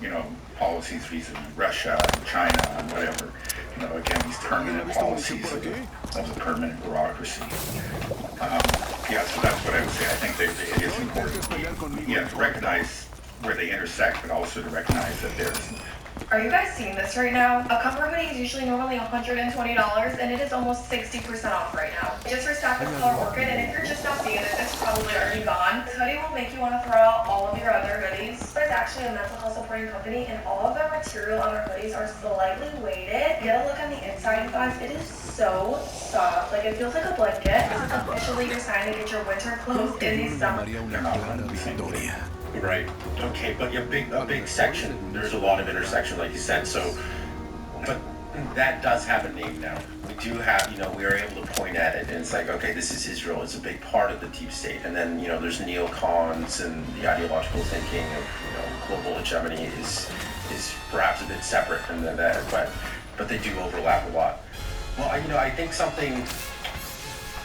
policies vis-a-vis Russia and China and whatever. Again, these permanent policies of the permanent bureaucracy. So that's what I would say. I think it is important to recognize where they intersect, but also to recognize that there's... Are you guys seeing this right now? A cover hoodie is usually normally $120, and it is almost 60% off right now. Just for staff of Color Orchid, and if you're just not seeing it, it's probably already gone. This hoodie will make you want to throw out all of your other hoodies. But it's actually a mental health supporting company, and all of the material on our hoodies are slightly weighted. Get a look on the inside, you guys. It is so soft. Like, it feels like a blanket. This is officially your sign to get your winter clothes in the summer. Right. Okay, but a big section. There's a lot of intersection, like you said. So, but that does have a name now. We do have, we are able to point at it, and it's like, okay, this is Israel. It's a big part of the deep state. And then, there's neocons, and the ideological thinking of, global hegemony is perhaps a bit separate from that, but they do overlap a lot. Well, I think something.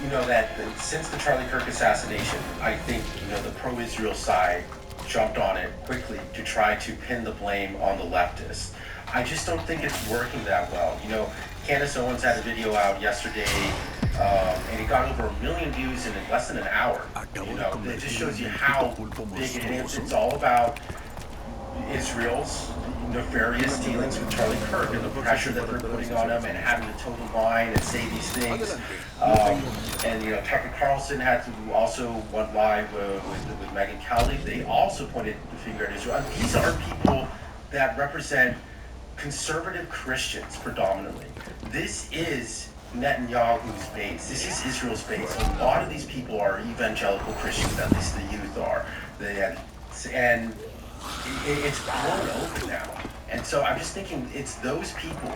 That since the Charlie Kirk assassination, I think, the pro-Israel side jumped on it quickly to try to pin the blame on the leftists. I just don't think it's working that well. Candace Owens had a video out yesterday, and it got over 1 million views in less than an hour. It just shows you how big it is. It's all about Israel's nefarious dealings with Charlie Kirk and the pressure that they're putting on him, and having to toe the line and say these things. And Tucker Carlson had to also went live with Megyn Kelly. They also pointed the finger at Israel. And these are people that represent conservative Christians predominantly. This is Netanyahu's base. This is Israel's base. A lot of these people are evangelical Christians, at least the youth are. And it's blown over now. And so I'm just thinking, it's those people.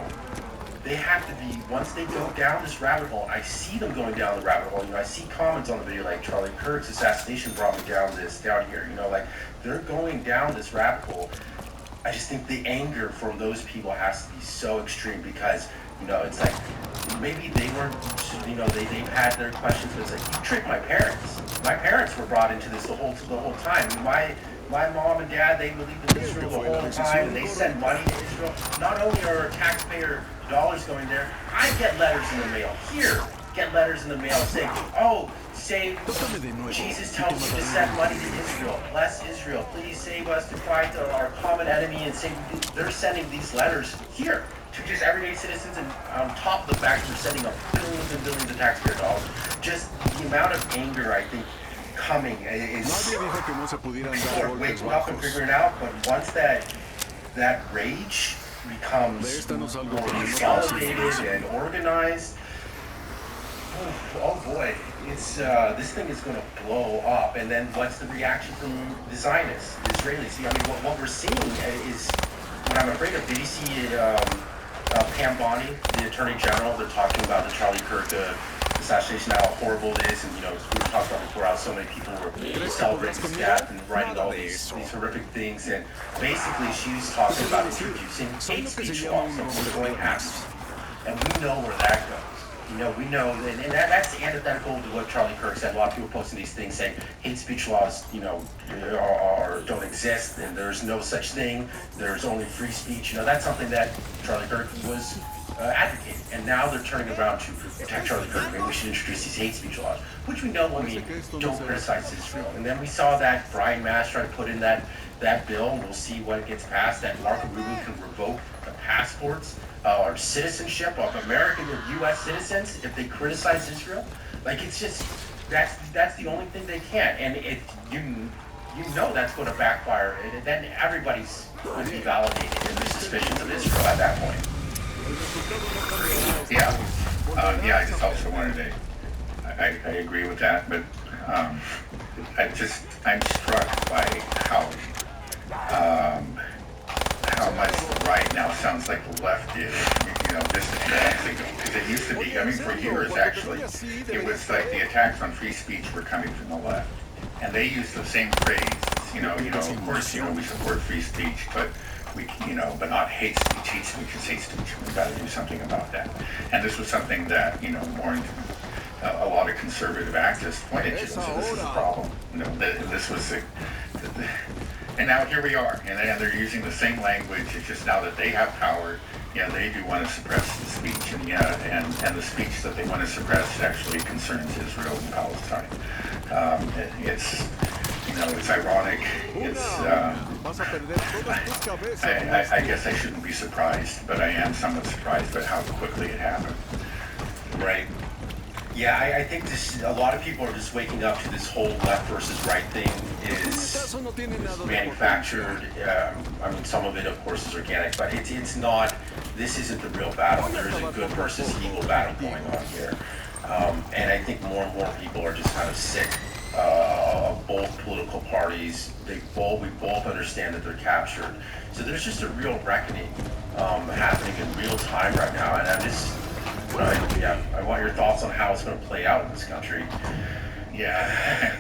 They have to be, once they go down this rabbit hole, I see them going down the rabbit hole. I see comments on the video like Charlie Kirk's assassination brought me down here. Like they're going down this rabbit hole. I just think the anger from those people has to be so extreme because, it's like maybe they weren't, they've had their questions, but it's like, you tricked my parents. My parents were brought into this the whole time. My mom and dad, they believed in Israel the whole time, and they send money to Israel. Not only are taxpayer dollars going there, I get letters in the mail. Get letters in the mail saying, Jesus tells you to send money to Israel. Bless Israel. Please save us to fight our common enemy. And they're sending these letters here to just everyday citizens, and on top of the fact they're sending up billions and billions of taxpayer dollars. Just the amount of anger, I think, coming is people are waking up and figuring out, but once that that rage becomes more consolidated and organized, oh boy, it's this thing is going to blow up. And then what's the reaction from the Zionists, the Israelis? I mean, what we're seeing is what I'm afraid of. Did you see Pam Bondi, the Attorney General? They're talking about the Charlie Kirk assassination, how horrible it is, and we were talking about before how so many people were celebrating his death and writing all these horrific things. And basically, she's talking about introducing hate speech laws, and we're going after, and we know where that goes. We know, and that's antithetical to what Charlie Kirk said. A lot of people posting these things saying hate speech laws, don't exist, and there's no such thing. There's only free speech. That's something that Charlie Kirk was advocating, and now they're turning around to protect Charlie Kirk. Maybe we should introduce these hate speech laws, which we know will mean don't criticize Israel. And then we saw that Brian Mast try to put in that bill, and we'll see when it gets passed, that Marco Rubio can revoke the passports or citizenship of American or U.S. citizens if they criticize Israel. Like, it's just, that's the only thing they can. And if you know that's going to backfire, and then everybody's going to be validated in their suspicions of Israel at that point. Yeah, I just also wanted to, I agree with that, but I'm struck by how much the right now sounds like the left did, just a few months ago. Because it used to be, for years actually, it was like the attacks on free speech were coming from the left. And they used the same phrase, of course, we support free speech, but but not hate speech. Hate speech is hate speech. We've got to do something about that. And this was something that, a lot of conservative activists pointed to. So this is a problem. This was and now here we are. And they're using the same language. It's just now that they have power, they do want to suppress the speech. And the speech that they want to suppress actually concerns Israel and Palestine. It's ironic. I guess I shouldn't be surprised, but I am somewhat surprised by how quickly it happened. Right. Yeah, I think a lot of people are just waking up to this whole left versus right thing is manufactured. Some of it, of course, is organic, but it's not. This isn't the real battle. There is a good versus evil battle going on here, and I think more and more people are just kind of sick of both political parties. We both understand that they're captured. So there's just a real reckoning happening in real time right now, and I want your thoughts on how it's going to play out in this country. Yeah,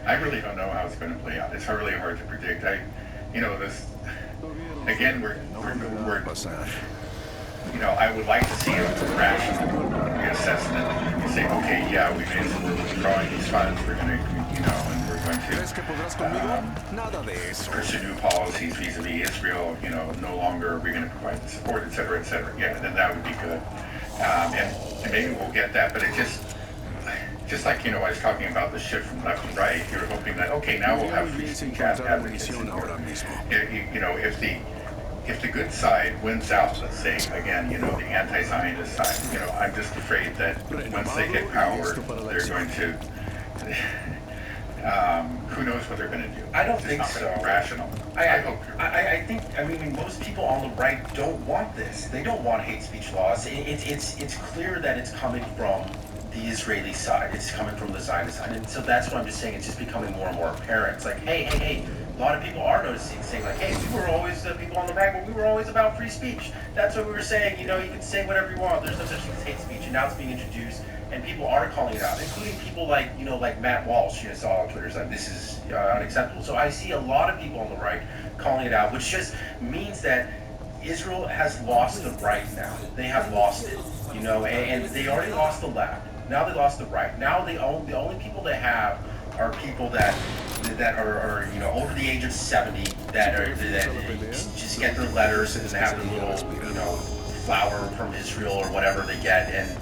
I really don't know how it's going to play out. It's really hard to predict. This again, we're I would like to see a rational reassessment. You say, okay, yeah, we made some withdrawing these funds. We're going to, and we're going to pursue new policies vis-a-vis Israel. No longer are we going to provide the support, et cetera, et cetera. Yeah, then that would be good. And maybe we'll get that, but it just like, I was talking about the shift from left to right, you're hoping that, okay, now we'll have free speech advocates. If the good side wins out, let's say, again, the anti-Zionist side, I'm just afraid that once they get power, they're going to, who knows what they're going to do. I don't think so. Rational. I hope you're right. I think most people on the right don't want this. They don't want hate speech laws. It's clear that it's coming from the Israeli side. It's coming from the Zionist side. And so that's what I'm just saying. It's just becoming more and more apparent. It's like, hey. A lot of people are noticing, saying like, hey, we were always, the people on the right, but we were always about free speech. That's what we were saying. You can say whatever you want. There's no such thing as hate speech. And now it's being introduced. And people are calling it out, including people like, like Matt Walsh, I saw on Twitter, like, this is unacceptable. So I see a lot of people on the right calling it out, which just means that Israel has lost the right now. They have lost it, and they already lost the left. Now they lost the right. Now the only people they have are people that are over the age of 70 that just get their letters and have their little flower from Israel or whatever they get and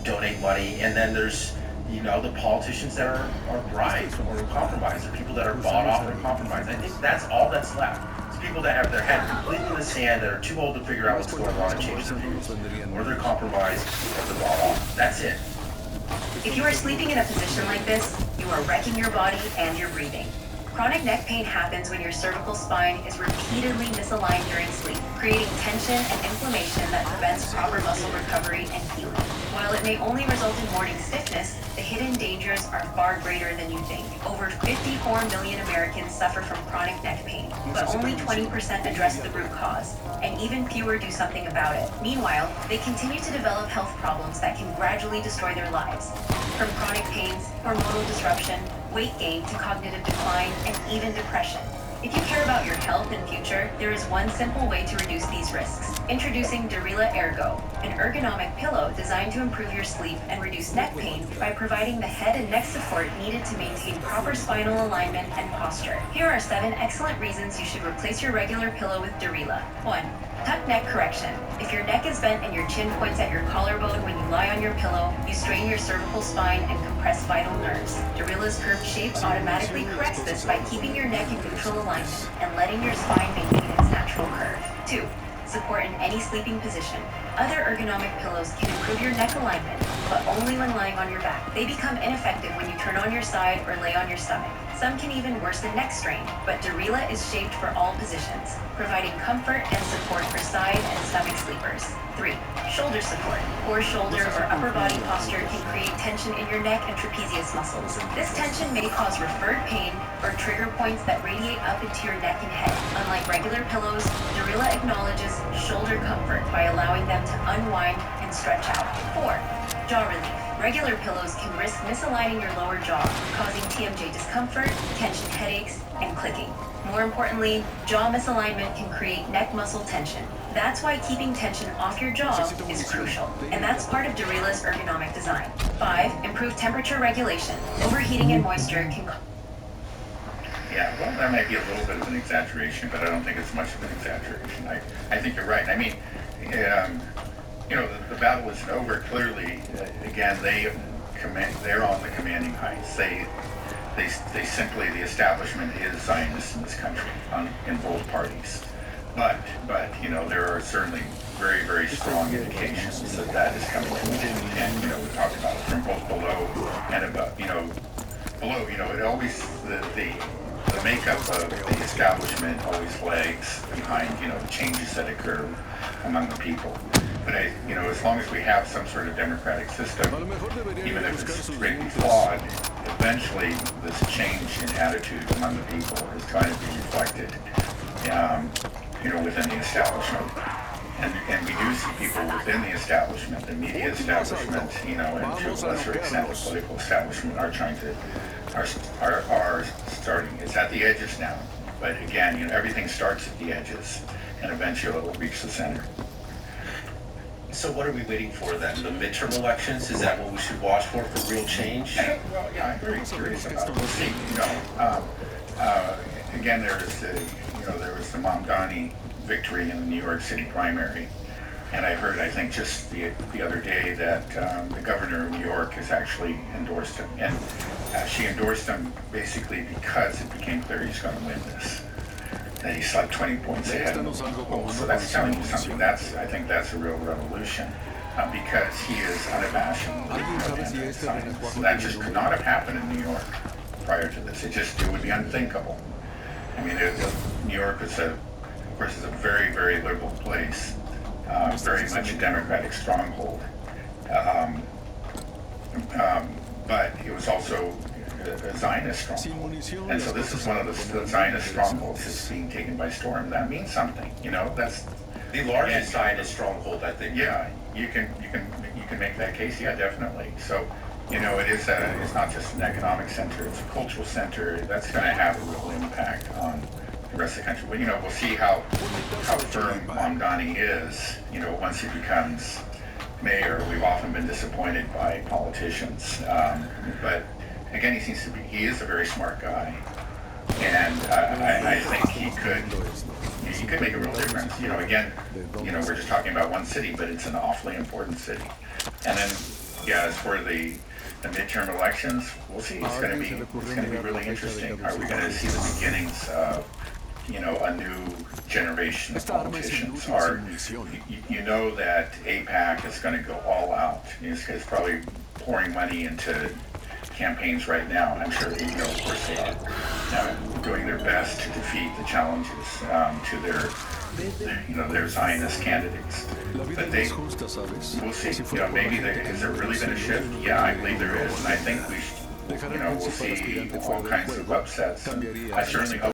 donate money. And then there's the politicians that are bribed or compromised, or people that are bought off or compromised. I think that's all that's left. It's people that have their head completely in the sand, that are too old to figure out what's going on and change their views, or they're compromised or they're bought off. That's it. If you are sleeping in a position like this, you are wrecking your body and your breathing. Chronic neck pain happens when your cervical spine is repeatedly misaligned during sleep, creating tension and inflammation that prevents proper muscle recovery and healing. While it may only result in morning stiffness, the hidden dangers are far greater than you think. Over 54 million Americans suffer from chronic neck pain, but only 20% address the root cause, and even fewer do something about it. Meanwhile, they continue to develop health problems that can gradually destroy their lives. From chronic pains, hormonal disruption, weight gain to cognitive decline, and even depression. If you care about your health and future, there is one simple way to reduce these risks. Introducing Durela Ergo, an ergonomic pillow designed to improve your sleep and reduce neck pain by providing the head and neck support needed to maintain proper spinal alignment and posture. Here are 7 excellent reasons you should replace your regular pillow with Durela. 1. Tuck neck correction. If your neck is bent and your chin points at your collarbone when you lie on your pillow, you strain your cervical spine and compress vital nerves. Durela's curved shape automatically corrects this by keeping your neck in neutral alignment and letting your spine maintain its natural curve. 2. Support in any sleeping position. Other ergonomic pillows can improve your neck alignment, but only when lying on your back. They become ineffective when you turn on your side or lay on your stomach. Some can even worsen neck strain, but Durela is shaped for all positions, providing comfort and support for side and stomach sleepers. 3. Shoulder support. Poor shoulder or upper body posture can create tension in your neck and trapezius muscles. This tension may cause referred pain or trigger points that radiate up into your neck and head. Unlike regular pillows, Durela acknowledges shoulder comfort by allowing them to unwind and stretch out. 4. Jaw relief. Regular pillows can risk misaligning your lower jaw, causing TMJ discomfort, tension headaches, and clicking. More importantly, jaw misalignment can create neck muscle tension. That's why keeping tension off your jaw is crucial, and that's part of Durela's ergonomic design. 5. Improved temperature regulation. Overheating and moisture can Yeah, well, that might be a little bit of an exaggeration, but I don't think it's much of an exaggeration. I think you're right. I mean, the battle isn't over. Clearly, again, they're on the commanding heights. They simply, the establishment is Zionist in this country, in both parties. But there are certainly very, very strong indications that that is coming to an end. And, we talked about it from both below and above. Below, it always, the makeup of the establishment always lags behind, the changes that occur among the people. But as long as we have some sort of democratic system, even if it's greatly flawed, eventually this change in attitude among the people is going to be reflected, within the establishment. And we do see people within the establishment, the media establishment, and to a lesser extent the political establishment are starting. It's at the edges now, but again, everything starts at the edges, and eventually it will reach the center. So what are we waiting for then? The midterm elections? Is that what we should watch for real change? Well, yeah, I'm very curious about it. We'll see. Again, there was the Mamdani victory in the New York City primary, and I think just the other day that the governor of New York has actually endorsed him, and she endorsed him basically because it became clear he's going to win this. That he's like 20 points ahead of the polls. So that's telling you something. I think that's a real revolution because he is unabashed. That just could not have happened in New York prior to this. It would be unthinkable. I mean, New York is of course, a very, very liberal place, very much a Democratic stronghold. But it was also a Zionist stronghold. And so this is one of the Zionist strongholds that's being taken by storm. That means something, that's the largest Zionist stronghold, I think. Yeah, you can make that case. Yeah, definitely. So, it's not just an economic center; it's a cultural center. That's going to have a real impact on the rest of the country. But we'll see how firm Mamdani is. Once he becomes mayor. We've often been disappointed by politicians, but again, he is a very smart guy, and I think he could make a real difference. Again, we're just talking about one city, but it's an awfully important city. And then, as for the midterm elections, we'll see. It's going to be really interesting. Are we going to see the beginnings of a new generation of politicians? Or that AIPAC is going to go all out. It's probably pouring money into campaigns right now. I'm sure, you know, of course they are doing their best to defeat the challenges to their, you know, their Zionist candidates. But they, we'll see. You know, maybe has there really been a shift? Yeah, I believe there is, and I think we should, you know, we'll see all kinds of upsets. And I certainly hope